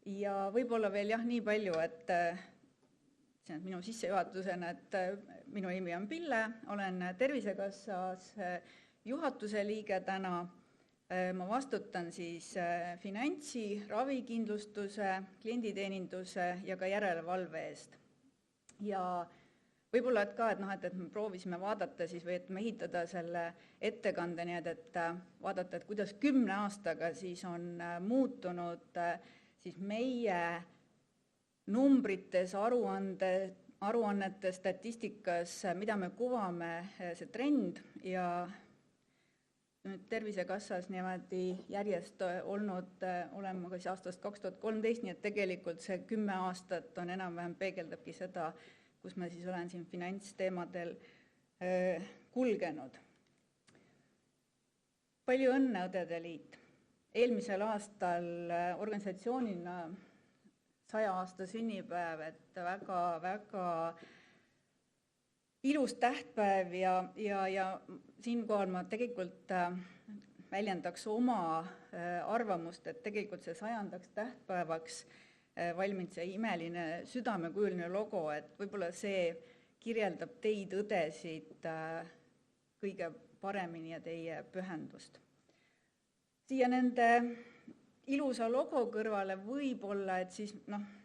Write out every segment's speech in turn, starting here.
Ja võib-olla veel jah, nii palju, et see on minu sissejuhatusena, et minu nimi on Pille, olen Tervisekassas juhatuse liige täna. Ma vastutan siis finantsi, ravikindlustuse, klienditeeninduse ja ka järelevalve eest. Ja võib-olla et ka, et me proovisime vaadata siis või et me ehitada selle ettekande nii, et vaadata, et kuidas 10 aastaga siis on muutunud siis meie numbrites, aruannete statistikas, mida me kuvame, see trend ja nüüd Tervisekassas niimoodi järjest olema ka aastast 2013, nii et tegelikult see 10 aastat on enam-vähem peegeldabki seda, kus ma siis olen siin finantsteemadel kulgenud. Palju õnne, Õdede Liit! Eelmisel aastal organisatsioonina 100 aasta sünnipäev, et väga ilus tähtpäev ja siinkohal ma tegelikult väljendaks oma arvamust, et tegelikult see 100. tähtpäevaks valminud see imeline südamekujuline logo, et võib-olla see kirjeldab teid, õdesid, kõige paremini ja teie pühendust. Siia nende ilusa logo kõrvale võib-olla, et siis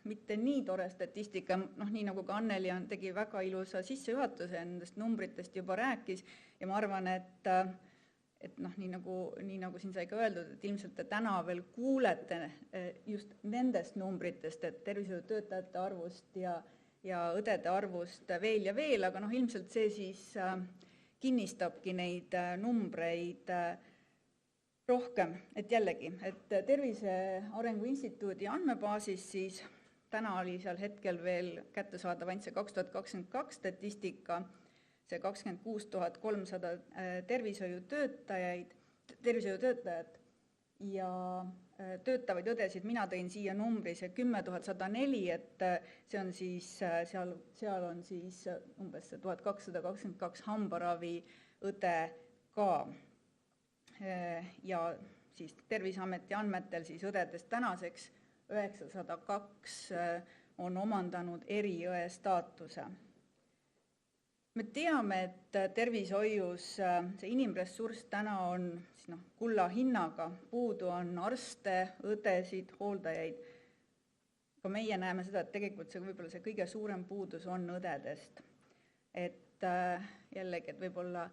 mitte nii tore statistika, nii nagu ka Anneli tegi väga ilusa sissejuhatuse, nendest numbritest juba rääkis ja ma arvan, et nii nagu siin sai ka öeldud, et ilmselt te täna veel kuulete just nendest numbritest, et tervishoiutöötajate arvust ja õdede arvust veel ja veel, aga ilmselt see siis kinnistabki neid numbreid rohkem, et jällegi, et Tervise Arengu Instituudi andmebaasis siis täna oli seal hetkel veel kättesaadav ainult see 2022 statistika, see 26 300 tervishoiutöötajat ja töötavaid õdesid mina tõin siia numbri, see 10 104, et see on siis, seal on siis umbes 1222 hambaravi õde ka. Ja siis Terviseameti andmetel siis õdedest tänaseks 902 on omandanud eriõe staatuse. Me teame, et tervishoius see inimressurss täna on kulla hinnaga, puudu on arste, õdesid, hooldajaid. Ka meie näeme seda, et tegelikult võib-olla see kõige suurem puudus on õdedest. Et jällegi, et võib-olla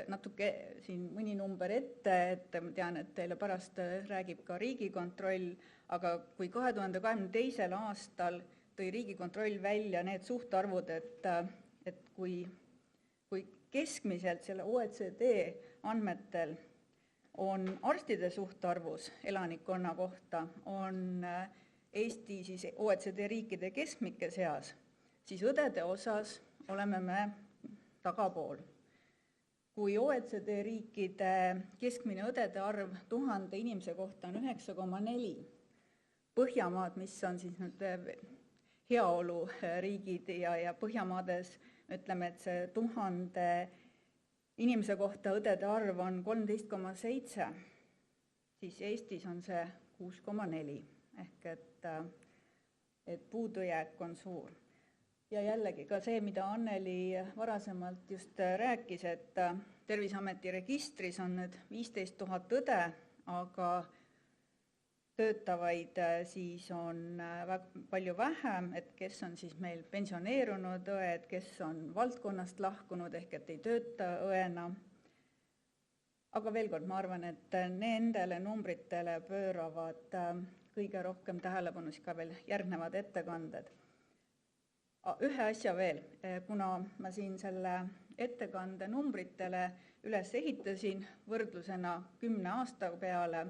natuke siin mõni number ette, et ma tean, et teile pärast räägib ka Riigikontroll, aga kui 2022. aastal tõi Riigikontroll välja need suhtarvud, et kui keskmiselt selle OECD andmetel on arstide suhtarvus elanikkonna kohta, on Eesti siis OECD riikide keskmike seas, siis õdede osas oleme me tagapool. Kui OECD riikide keskmine õdede arv 1000 inimese kohta on 9,4, Põhjamaad, mis on siis nüüd heaoluriigid ja Põhjamaades ütleme, et see 1000 inimese kohta õdede arv on 13,7, siis Eestis on see 6,4, ehk et puudujääk on suur. Ja jällegi ka see, mida Anneli varasemalt just rääkis, et Terviseameti registris on nüüd 15 000 õde, aga töötavaid siis on väga palju vähem, et kes on siis meil pensioneerunud õed, kes on valdkonnast lahkunud ehk et ei tööta õena. Aga veel kord, ma arvan, et nendele numbritele pööravad kõige rohkem tähelepanu ka veel järgnevad ettekanded. Ühe asja veel, kuna ma siin selle ettekande numbritele üles ehitasin võrdlusena 10 aasta peale,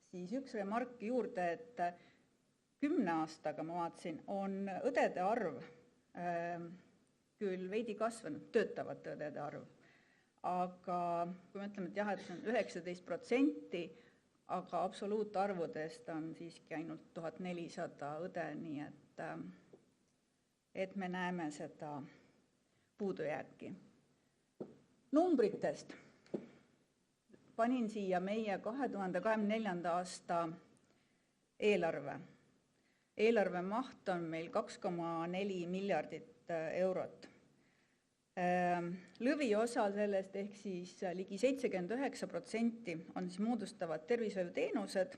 siis üks remark juurde, et 10 aastaga ma vaatasin, on õdede arv küll veidi kasvanud, töötavate õdede arv, aga kui me ütleme, et jah, et see on 19%, aga absoluutarvudest on siiski ainult 1400 õde, nii et me näeme seda puudujääki. Numbritest panin siia meie 2024. aasta eelarve. eelarve maht on meil 2,4 miljardit eurot. Lõviosa sellest ehk siis ligi 79% on siis moodustavad tervishoiuteenused,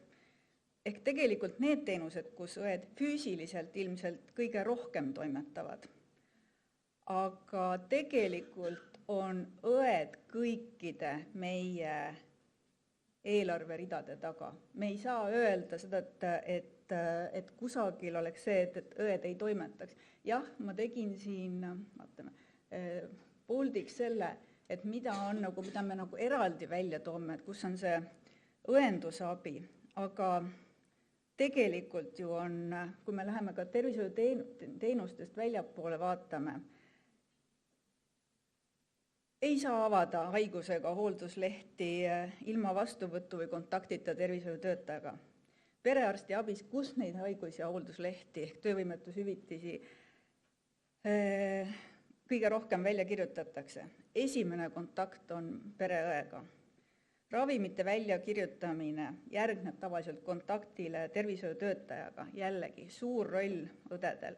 ehk tegelikult need teenused, kus õed füüsiliselt ilmselt kõige rohkem toimetavad. Aga tegelikult on õed kõikide meie eelarveridade taga. Me ei saa öelda seda, et kusagil oleks see, et õed ei toimetaks. Jah, ma tegin siin, vaatame, boldiks selle, et mida me eraldi välja toome, et kus on see õendusabi, aga tegelikult ju on, kui me läheme ka tervishoiuteenustest väljapoole vaatame, ei saa avada haigusega hoolduslehti ilma vastuvõttu või kontaktita tervishoiutöötajaga. Perearsti abis, kus neid haigus- ja hoolduslehti ehk töövõimetushüvitisi kõige rohkem välja kirjutatakse. Esimene kontakt on pereõega. Ravimite väljakirjutamine järgneb tavaliselt kontaktile tervishoiutöötajaga, jällegi suur roll õdedel.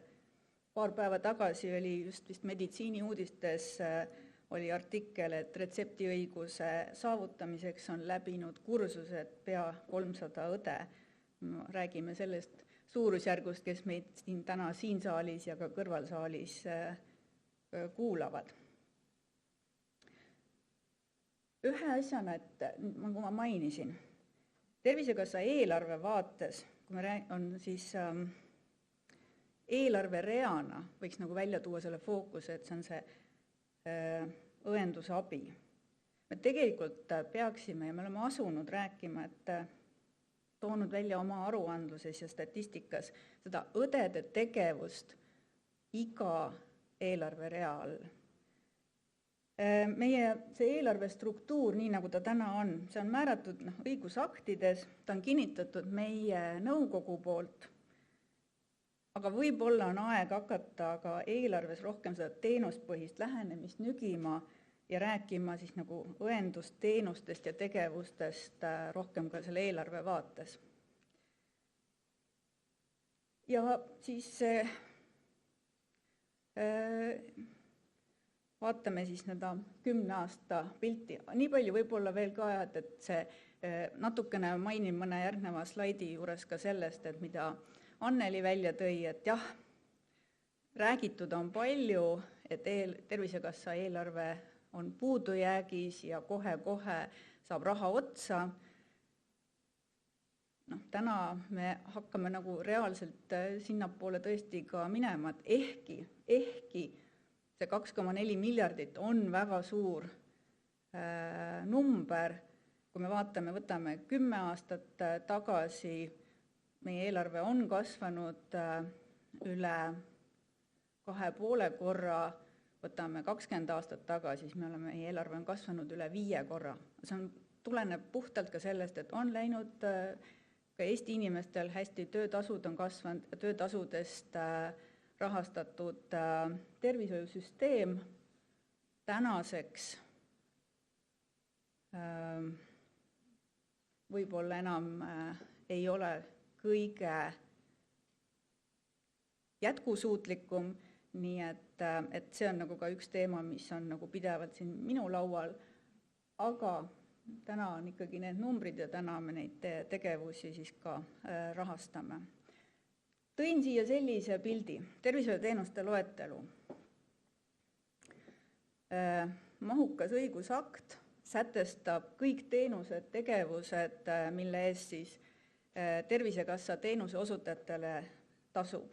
Paar päeva tagasi oli just vist meditsiiniuudistes oli artikkel, et retseptiõiguse saavutamiseks on läbinud kursused pea 300 õde. Räägime sellest suurusjärgust, kes meid täna siin saalis ja ka kõrvalsaalis kuulavad. Ühe asjana, et nagu ma mainisin, Tervisekassa eelarve vaates, kui me on siis eelarvereana, võiks nagu välja tuua selle fookuse, et see on see õendusabi. Me tegelikult peaksime ja me oleme asunud rääkima, et toonud välja oma aruandluses ja statistikas seda õdede tegevust iga eelarverea all. Meie see eelarve struktuur, nii nagu ta täna on, see on määratud õigusaktides, ta on kinnitatud meie nõukogu poolt, aga võib-olla on aeg hakata ka eelarves rohkem seda teenuspõhist lähenemist nügima ja rääkima siis nagu õendusteenustest ja tegevustest rohkem ka selle eelarve vaates. Ja siis vaatame siis 10 aasta pilti. Nii palju võib-olla veel ka, et see natukene mainin mõne järgneva slaidi juures ka sellest, et mida Anneli välja tõi, et jah, räägitud on palju, et Tervisekassa eelarve on puudujäägis ja kohe-kohe saab raha otsa. Täna me hakkame nagu reaalselt sinnapoole tõesti ka minema, et ehkki see 2,4 miljardit on väga suur number, kui me võtame 10 aastat tagasi, meie eelarve on kasvanud üle 2,5 korra, võtame 20 aastat tagasi, siis meie eelarve on kasvanud üle 5 korra. See tuleneb puhtalt ka sellest, et on läinud ka Eesti inimestel hästi, töötasud on kasvanud, töötasudest rahastatud tervishoiusüsteem tänaseks võib-olla enam ei ole kõige jätkusuutlikum, nii et see on nagu ka üks teema, mis on nagu pidevalt siin minu laual, aga täna on ikkagi need numbrid ja täna me neid tegevusi siis ka rahastame. Tõin siia sellise pildi, tervishoiuteenuste loetelu. Mahukas õigusakt sätestab kõik teenused, tegevused, mille eest siis Tervisekassa teenuse osutajatele tasub.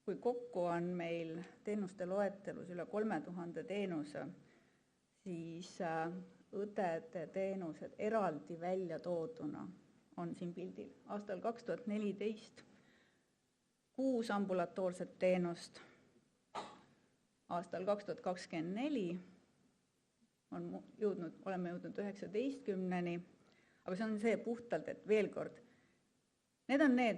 Kui kokku on meil teenuste loetelus üle 3000 teenuse, siis õdede teenused eraldi välja tooduna on siin pildil. Aastal 2014 6 ambulatoorset teenust, aastal 2024 oleme jõudnud 19-ni, aga see on see puhtalt, et veel kord, need on need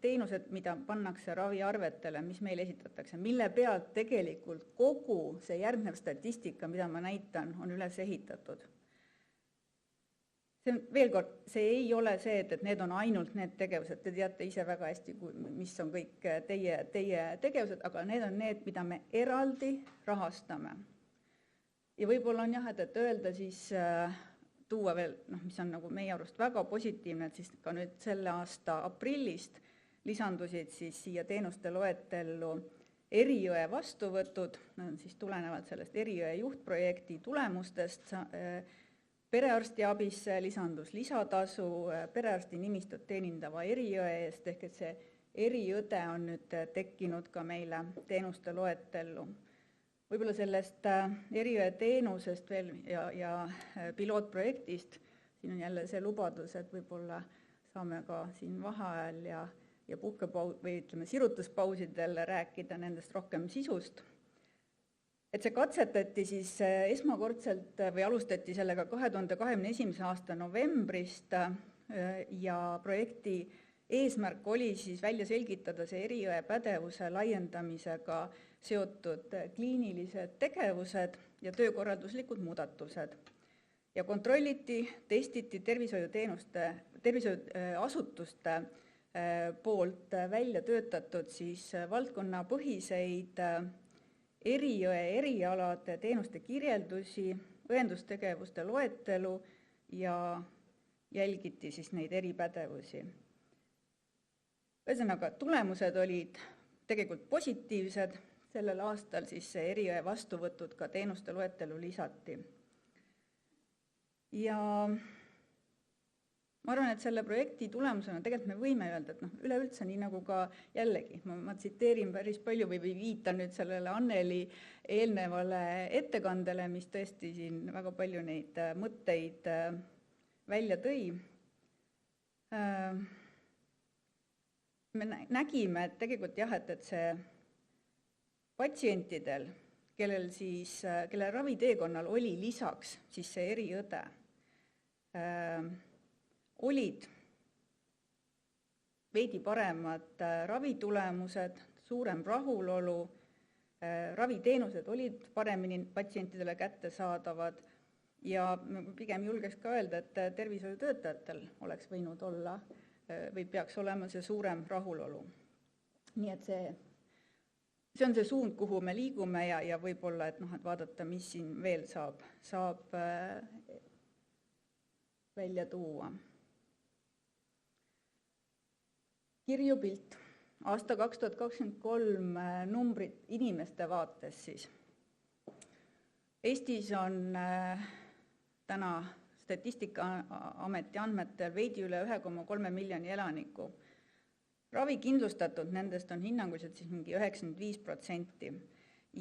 teenused, mida pannakse raviarvetele, mis meil esitatakse, mille pealt tegelikult kogu see järgnev statistika, mida ma näitan, on üles ehitatud. see on, veel kord, see ei ole see, et need on ainult need tegevused, te teate ise väga hästi, mis on kõik teie tegevused, aga need on need, mida me eraldi rahastame. Ja võib-olla on jah, et öelda siis tuua veel, mis on nagu meie arust väga positiivne, et siis ka nüüd selle aasta aprillist lisandusid siis siia teenuste loetellu Erijõe vastuvõtud, siis tulenevalt sellest Erijõe juhtprojekti tulemustest, perearstiabisse lisandus lisatasu perearsti nimistut teenindava Erijõe eest, ehk et see eriõde on nüüd tekkinud ka meile teenuste loetellu. Võib-olla sellest Erijõe teenusest veel ja pilootprojektist, siin on jälle see lubadus, et võib-olla saame ka siin vaheajal ja või ütleme sirutuspausidel rääkida nendest rohkem sisust. Et see katsetati siis esmakordselt või alustati sellega 2021. aasta novembrist ja projekti eesmärk oli siis välja selgitada see Erijõe pädevuse laiendamisega seotud kliinilised tegevused ja töökorralduslikud muudatused. Ja kontrolliti, testiti tervishoiuasutuste poolt välja töötatud siis valdkonnapõhiseid Erijõe erialade teenuste kirjeldusi, õendustegevuste loetelu ja jälgiti siis neid eripädevusi. Ühesõnaga, tulemused olid tegelikult positiivsed, sellel aastal siis see Erijõe vastuvõtud ka teenuste loetelu lisati. Ja ma arvan, et selle projekti tulemusena tegelikult me võime öelda, et üleüldse nii nagu ka jällegi, ma tsiteerin päris palju või viitan nüüd sellele Anneli eelnevale ettekandele, mis tõesti siin väga palju neid mõtteid välja tõi. Me nägime, et tegelikult jah, et see patsientidel, kelle raviteekonnal oli lisaks siis see eriõde, olid veidi paremad ravitulemused, suurem rahulolu, raviteenused olid paremini patsientidele kättesaadavad ja pigem julgeks ka öelda, et tervishoiutöötajatel oleks võinud olla või peaks olema see suurem rahulolu. Nii et see on see suund, kuhu me liigume ja võib-olla, et vaadata, mis siin veel saab välja tuua. Kirjupilt. Aasta 2023 numbrid inimeste vaates siis. Eestis on täna Statistikaameti andmetel veidi üle 1,3 miljoni elaniku. Ravikindlustatud nendest on hinnanguliselt siis mingi 95%.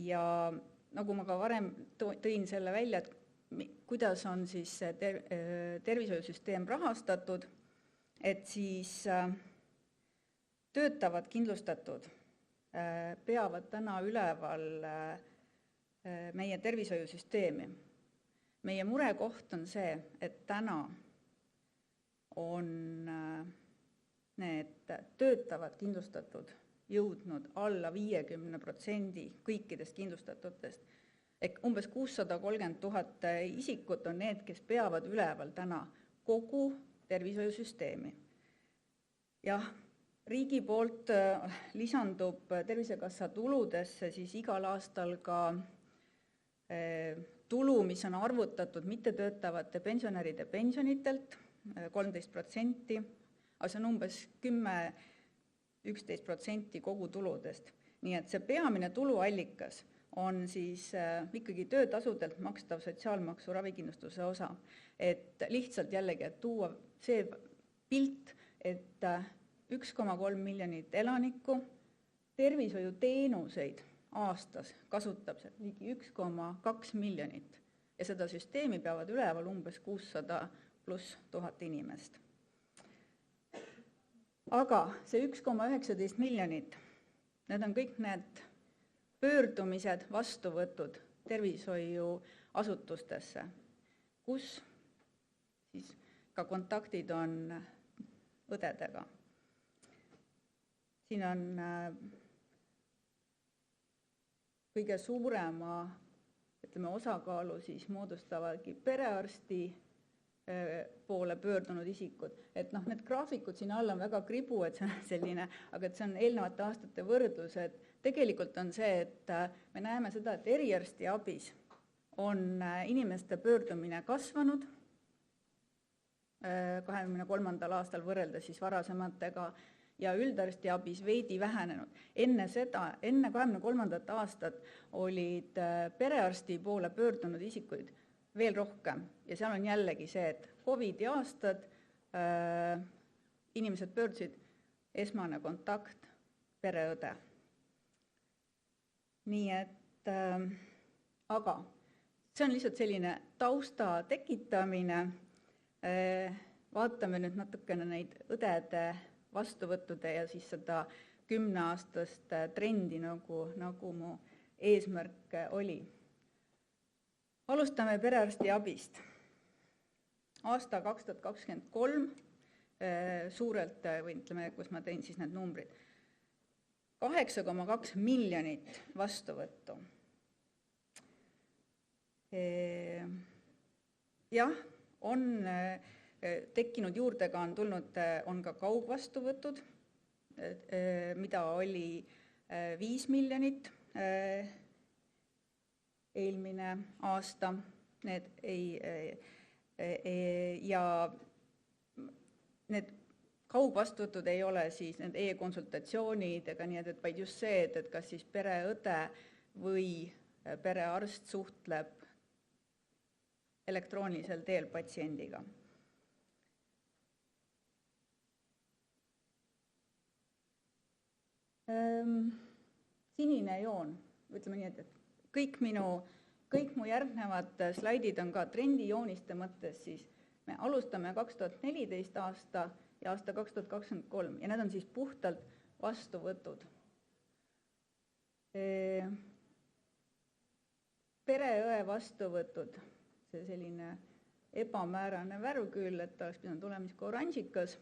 Ja nagu ma ka varem tõin selle välja, et kuidas on siis tervishoiusüsteem rahastatud, et siis töötavad kindlustatud peavad täna üleval meie tervishoiusüsteemi. Meie murekoht on see, et täna on need töötavad kindlustatud jõudnud alla 50% kõikidest kindlustatutest. Ehk umbes 630 000 isikut on need, kes peavad üleval täna kogu tervishoiusüsteemi. Jah, riigi poolt lisandub Tervisekassa tuludesse siis igal aastal ka tulu, mis on arvutatud mittetöötavate pensionäride pensionitelt, 13%, aga see on umbes 10-11% kogu tuludest. Nii et see peamine tuluallikas on siis ikkagi töötasudelt makstav sotsiaalmaksu ravikindlustuse osa. Et lihtsalt jällegi, et tuua see pilt, et 1,3 miljonit elanikku tervishoiuteenuseid aastas kasutab ligi 1,2 miljonit ja seda süsteemi peavad üleval umbes 600 pluss 1000 inimest. Aga see 1,19 miljonit, need on kõik need pöördumised, vastuvõtud tervishoiuasutustesse, kus siis ka kontaktid on õdedega. Siin on kõige suurema osakaalu siis moodustavadki perearsti poole pöördunud isikud. Et need graafikud siin all on väga kribu, et see on selline, aga et see on eelnevate aastate võrdlus, et tegelikult on see, et me näeme seda, et eriarstiabis on inimeste pöördumine kasvanud 2023. aastal võrreldes siis varasematega ja üldarstiabis veidi vähenenud. Enne 2023. aastat olid perearsti poole pöördunud isikuid veel rohkem ja seal on jällegi see, et COVID-i aastad inimesed pöördusid, esmane kontakt, pereõde. Nii et, aga see on lihtsalt selline tausta tekitamine. Vaatame nüüd natukene neid õdede vastuvõttude ja siis seda 10-aastast trendi, nagu mu eesmärk oli. Alustame perearstiabist. Aasta 2023 suurelt, või ütleme, kus ma tõin siis need numbrid, 8,2 miljonit vastuvõttu. Jah, on tekkinud juurdega, on ka kaugvastuvõtud, mida oli 5 miljonit eelmine aasta. Ja need kaugvastuvõtud ei ole siis need e-konsultatsioonid ega nii, et vaid just see, et kas siis pereõde või perearst suhtleb elektroonilisel teel patsiendiga. Sinine joon, ütleme nii, et kõik mu järgnevad slaidid on ka trendijooniste mõttes, siis me alustame 2014 aasta ja aasta 2023 ja need on siis puhtalt vastuvõtud. Pereõe vastuvõtud, see selline ebamäärane värv küll, et oleks pidanud olema oranžikas.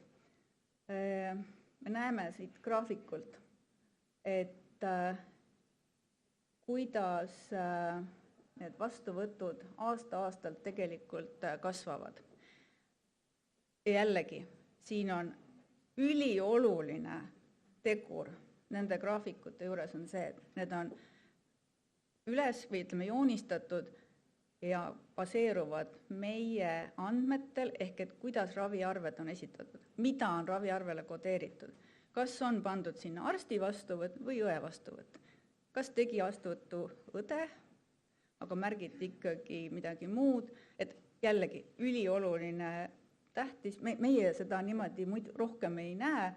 Me näeme siit graafikult, et kuidas need vastuvõtud aasta-aastalt tegelikult kasvavad. Ja jällegi, siin on ülioluline tegur nende graafikute juures on see, et need on üles või ütleme joonistatud ja baseeruvad meie andmetel, ehk et kuidas raviarved on esitatud, mida on raviarvele kodeeritud, kas on pandud sinna arsti vastuvõtt või õe vastuvõtt, kas tegi vastuvõttu õde, aga märgiti ikkagi midagi muud, et jällegi ülioluline tähtis, meie seda niimoodi rohkem ei näe,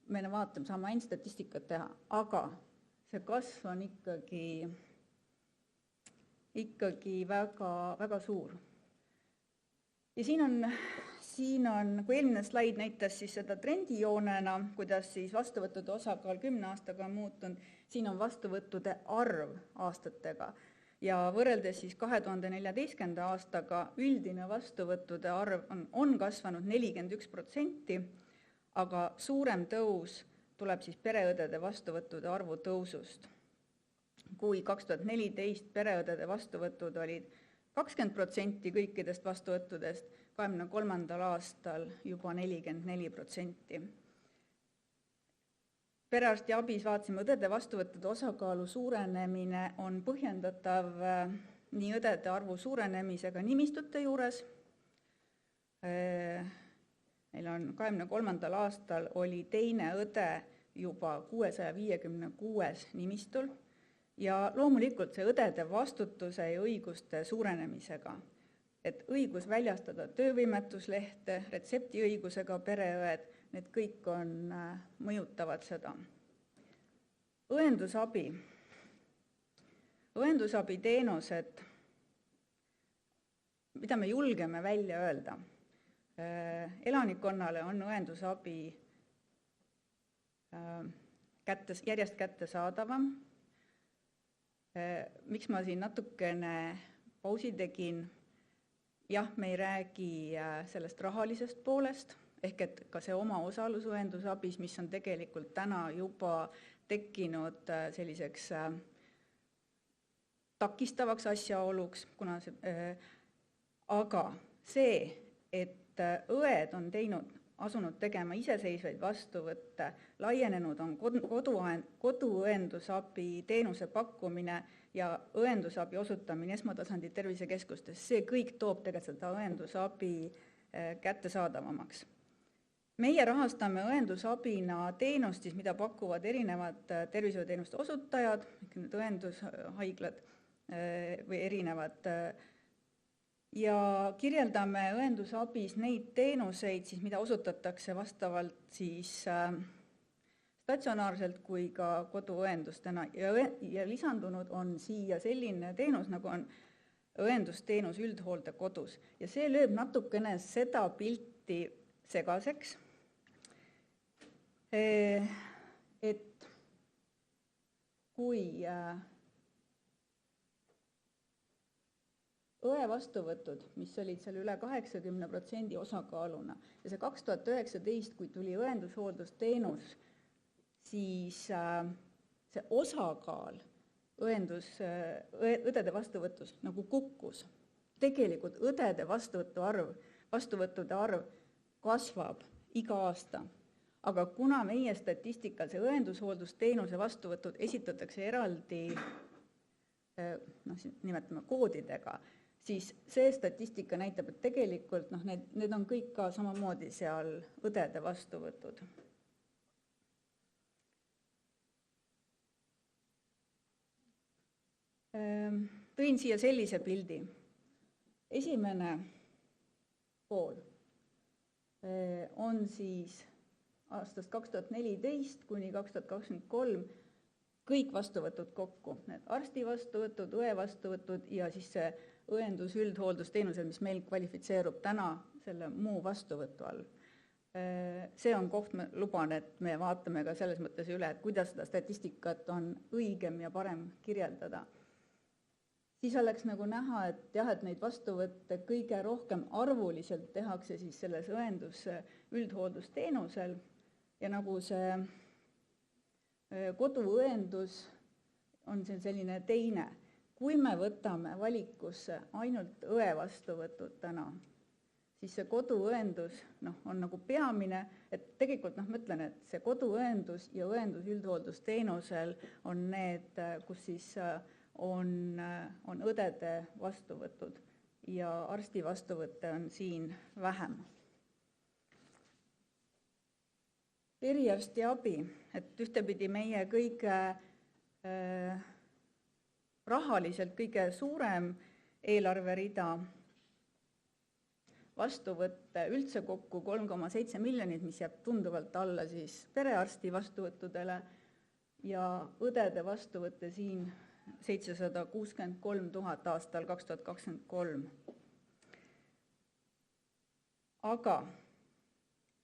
me vaatame, saame ainult statistikat teha, aga see kasv on ikkagi väga, väga suur. Ja siin on, kui eelmine slaid näitas siis seda trendijoonena, kuidas siis vastuvõttude osakaal 10 aastaga on muutunud, siin on vastuvõttude arv aastatega ja võrreldes siis 2014. aastaga üldine vastuvõttude arv on kasvanud 41%, aga suurem tõus tuleb siis pereõdede vastuvõttude arvu tõusust. Kui 2014 pereõdede vastuvõtud olid 20% kõikidest vastuvõttudest, 2023. aastal juba 44%. Perearstiabis vaatasime õdede vastuvõttude osakaalu suurenemine on põhjendatav nii õdede arvu suurenemisega nimistute juures. Meil on 2023. aastal oli teine õde juba 656 nimistul ja loomulikult see õdede vastutuse ja õiguste suurenemisega, et õigus väljastada töövõimetuslehte, retseptiõigusega pereõed, need kõik mõjutavad seda. Õendusabi teenused, mida me julgeme välja öelda. Elanikkonnale on õendusabi järjest kättesaadavam. Miks ma siin natukene pausi tegin? Jah, me ei räägi sellest rahalisest poolest, ehk et ka see oma osalus õendusabis, mis on tegelikult täna juba tekkinud selliseks takistavaks asjaoluks, aga see, et õed on asunud tegema iseseisvaid vastuvõtte, laienenud on koduõendusabi teenuse pakkumine ja õendusabi osutamine esmatasandi tervisekeskustes. See kõik toob tegelikult seda õendusabi kättesaadavamaks. Meie rahastame õendusabina teenust, mida pakuvad erinevad tervishoiuteenuste osutajad, need õendushaiglad või erinevad, ja kirjeldame õendusabis neid teenuseid, mida osutatakse vastavalt statsionaarselt kui ka koduõendustena. Ja lisandunud on siia selline teenus, nagu on õendusteenus üldhooldekodus. Ja see lööb natukene seda pilti segaseks, et kui õe vastuvõtud, mis olid seal üle 80% osakaaluna, ja see 2019, kui tuli õendushooldusteenus, siis see osakaal õdede vastuvõtus nagu kukkus. Tegelikult õdede vastuvõttude arv kasvab iga aasta, aga kuna meie statistikal see õendushooldusteenuse vastuvõtud esitatakse eraldi, nimetame koodidega, siis see statistika näitab, et tegelikult need on kõik ka samamoodi seal õdede vastuvõtud. Tõin siia sellise pildi. Esimene pool on siis aastast 2014 kuni 2023 kõik vastuvõtud kokku. Need arsti vastuvõtud, õe vastuvõtud ja siis see õendus üldhooldusteenusel, mis meil kvalifitseerub täna selle muu vastuvõtu all. See on koht, ma luban, et me vaatame ka selles mõttes üle, et kuidas seda statistikat on õigem ja parem kirjeldada. Siis oleks nagu näha, et jah, et neid vastuvõtte kõige rohkem arvuliselt tehakse siis selles õendus üldhooldusteenusel ja nagu see koduõendus on see selline teine. Kui me võtame valikusse ainult õe vastuvõtud täna, siis see koduõendus on nagu peamine, et tegelikult ma ütlen, et see koduõendus ja õendus üldhooldusteenusel on need, kus siis on õdede vastuvõtud ja arsti vastuvõtte on siin vähem. Eriarstiabi, et ühtepidi meie kõige rahaliselt kõige suurem eelarverida vastuvõtte üldse kokku 3,7 miljonit, mis jääb tunduvalt alla siis perearsti vastuvõttudele ja õdede vastuvõtte siin 763 000 aastal 2023. Aga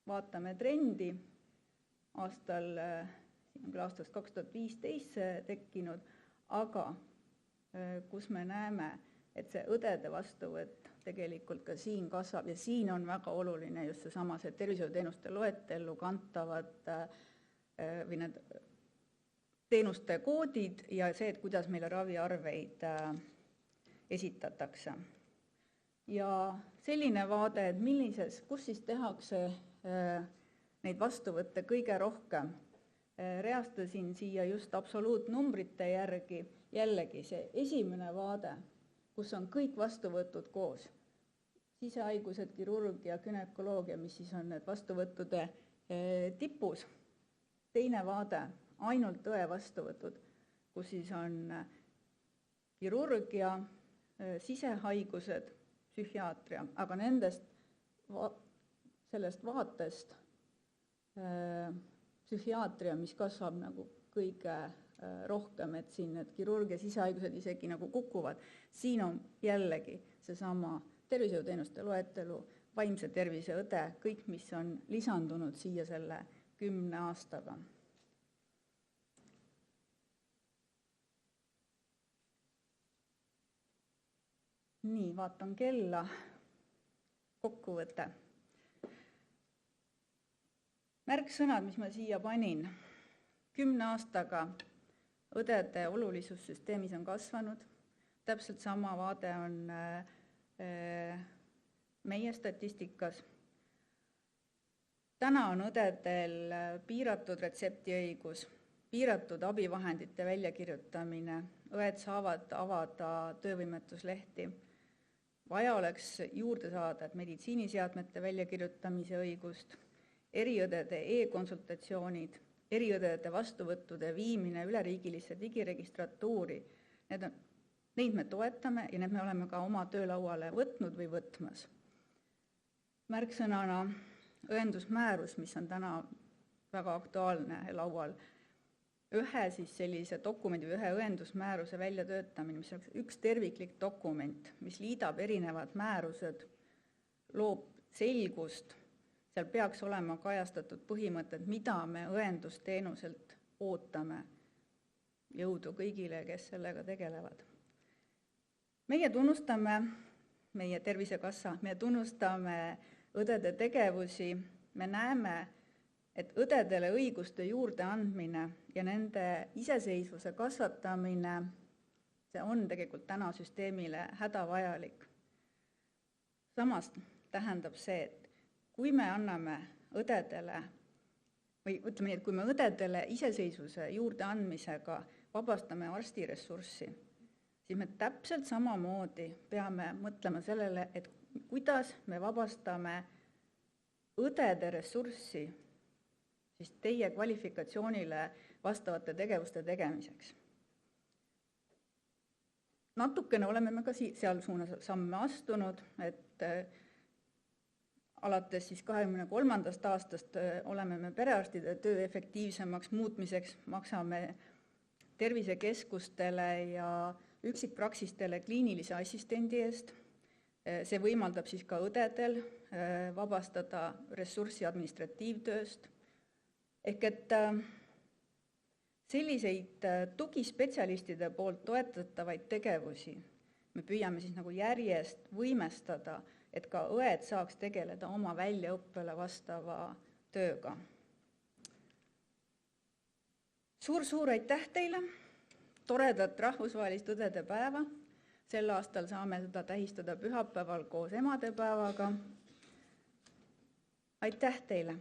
vaatame trendi aastast 2015 tekkinud, aga kus me näeme, et see õdede vastuvõtt tegelikult ka siin kasvab ja siin on väga oluline just seesama see tervishoiuteenuste loetellu kantavad või need teenuste koodid ja see, et kuidas meile raviarveid esitatakse. Ja selline vaade, et kus siis tehakse neid vastuvõtte kõige rohkem. Reastasin siia just absoluutnumbrite järgi jällegi see esimene vaade, kus on kõik vastuvõtud koos. Sisehaigused, kirurgia, günekoloogia, mis siis on need vastuvõttude tipus. Teine vaade, ainult õe vastuvõtud, kus siis on kirurgia, sisehaigused, psühhiaatria, aga sellest vaatest psühhiaatria, mis kasvab nagu kõige rohkem, et siin need kirurgia, sisehaigused isegi nagu kukuvad. Siin on jällegi seesama tervishoiuteenuste loetelu, vaimse tervise õde, kõik, mis on lisandunud siia selle 10 aastaga. Nii, vaatan kella, kokkuvõte. Märksõnad, mis ma siia panin. 10 aastaga õdede olulisus süsteemis on kasvanud. Täpselt sama vaade on meie statistikas. Täna on õdedel piiratud retseptiõigus, piiratud abivahendite väljakirjutamine, õed saavad avada töövõimetuslehti. Vaja oleks juurde saada meditsiiniseadmete väljakirjutamise õigust, eriõdede e-konsultatsioonid, eriõdede vastuvõttude viimine üleriigilisse digiregistratuuri. Neid me toetame ja need me oleme ka oma töölauale võtnud või võtmas. Märksõnana õendusmäärus, mis on täna väga aktuaalne laual. Ühe sellise dokumendi või ühe õendusmääruse väljatöötamine, mis on üks terviklik dokument, mis liidab erinevad määrused, loob selgust, seal peaks olema kajastatud põhimõtted, mida me õendusteenuselt ootame. Jõudu kõigile, kes sellega tegelevad. Meie tunnustame, meie Tervisekassa, me tunnustame õdede tegevusi, me näeme, et õdedele õiguste juurde andmine ja nende iseseisvuse kasvatamine, see on tegelikult täna süsteemile hädavajalik. Samas tähendab see, et kui me anname õdedele, või ütleme nii, et kui me õdedele iseseisvuse juurde andmisega vabastame arstiressurssi, siis me täpselt samamoodi peame mõtlema sellele, et kuidas me vabastame õdede ressurssi siis teie kvalifikatsioonile vastavate tegevuste tegemiseks. Natukene oleme me ka seal suunas samme astunud, et alates 2023. aastast oleme me perearstide töö efektiivsemaks muutmiseks, maksame tervisekeskustele ja üksikpraksistele kliinilise assistendi eest. See võimaldab siis ka õdedel vabastada ressurssi administratiivtööst. Ehk et selliseid tugispetsialistide poolt toetatavaid tegevusi me püüame siis nagu järjest võimestada, et ka õed saaks tegeleda oma väljaõppele vastava tööga. Suur aitäh teile, toredat rahvusvahelist õdede päeva. Sel aastal saame seda tähistada pühapäeval koos emadepäevaga. Aitäh teile!